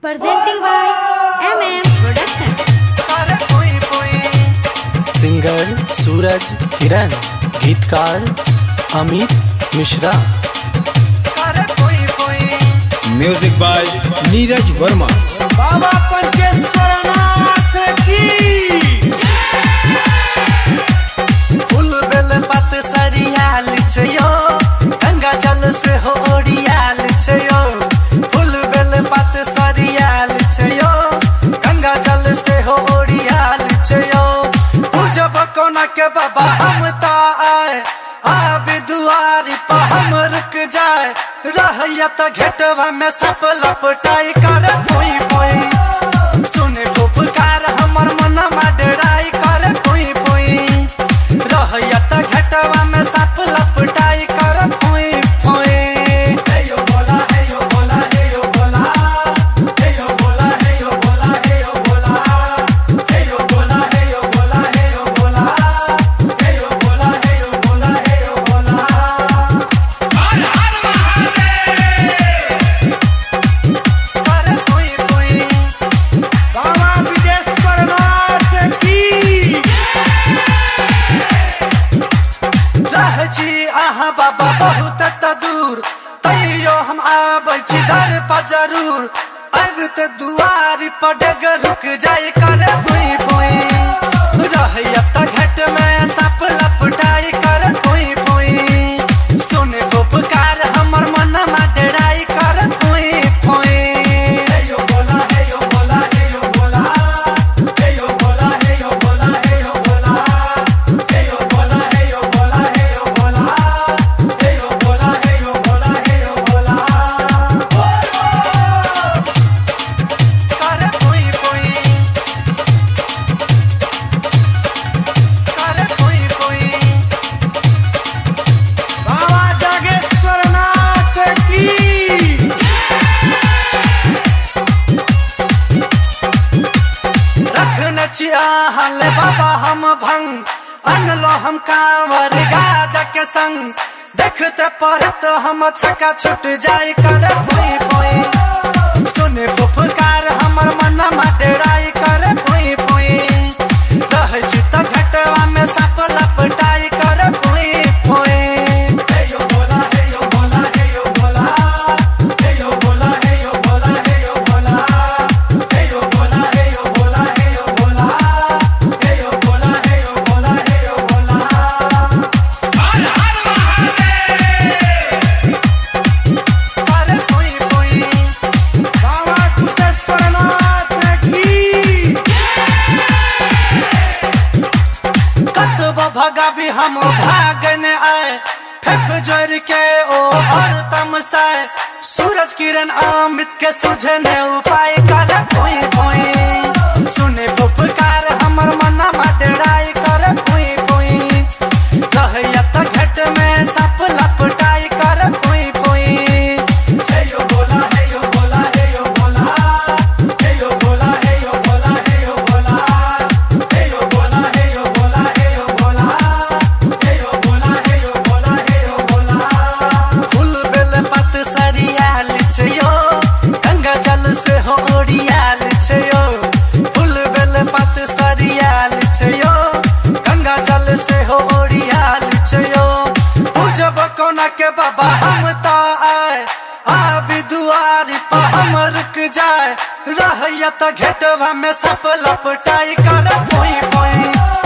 presenting by MM Production. Singer Suraj Kiran, गीतकार Amit Mishra, music by Neeraj Verma. Baba Pancheshwarnath की फूल बेल पत सरियाल छयो, गंगा जल से हो ओरियाल छयो। फूल बेल पत सरियाल छयो, गंगा जल से हो ओरियाल छयो। पूजब कोना के बाबा हम ता आए, आबे दुआरी पर हम रुक जाए। रहैया त घेटवा में सप लपटाई कर पोई पोई। सुने पुकार हमर मनमा डराई कर पोई पोई। रहैया त घेटवा में सप लपटाई कर पोई पोई। हे यो बोला, हे यो बोला, हे यो बोला, हे यो बोला, हे यो बोला, हे यो बोला, हे यो बोला, हे यो बोला, हे यो बोला, हे यो बोला, हे यो बोला, हे यो बोला। बाबा विदेश्वरनाथ की रह जी आहा बाबा बहुत दूर, तैयो हम आबै छी दर पर जरूर। अब त दुआरी पर डग रुक जाए कर भुई भुई। रहैया त घट में सप लपटाई कर भुई भुई। सुने पुकार हमर मनमा डराई कर भुई भुई। हे यो बोला, हे यो बोला, हे यो बोला, हे यो बोला, हे यो बोला, हे यो बोला, हे यो बोला, हे यो बोला, हे यो बोला, हे यो बोला, हे यो बोला, हे यो बोला। कर भुई भुई, कर भुई भुई। बाबा जागेश्वरनाथ की रखने छिया हल बाबा हम भंग, अनलो हम कांवर गाजा के संग। देखते पड़त हम छक्का छूट जाए कर भुई भुई। सुने पुकार हमर मनमा डराई कर भुई भुई। रह छी त घटवा में सप लपटाई कर भुई भुई। हे यो बोला, हे यो बोला, हे यो बोला, हे यो बोला, हे यो बोला, हे यो बोला, हे यो बोला, हे यो बोला, हे यो बोला, हे यो बोला, हे यो बोला, हे यो बोला। कर भुई भुई। बाबा कुशेश्वरनाथ की कतबो भगा भी हम भागने आए, फेंक जोर के ओ और तमसाए। सूरज किरण अमित के सुझने उपाय कर भुई भुई। सुने पुकार हमर मनमा डराई कर भुई भुई। रहैया त घट में सप लपटाई कर भुई भुई। हे यो बोला, हे यो बोला, हे यो बोला, हे यो बोला, हे यो बोला, हे यो बोला, हे यो बोला, हे यो बोला, हे यो बोला, हे यो बोला, हे यो बोला, हे यो बोला। फूल बेल पत सरियाल छयो, गंगा जल से हो ओरियाल छयो। फूल बेल पत सरियाल छयो, गंगा जल से हो ओरियाल छयो। पूजब कोना के बाबा हम ता आए, आबे दुआरी पर हम रुक जाए। रहैया त घेटवा में सप लपटाई कर भुई भुई।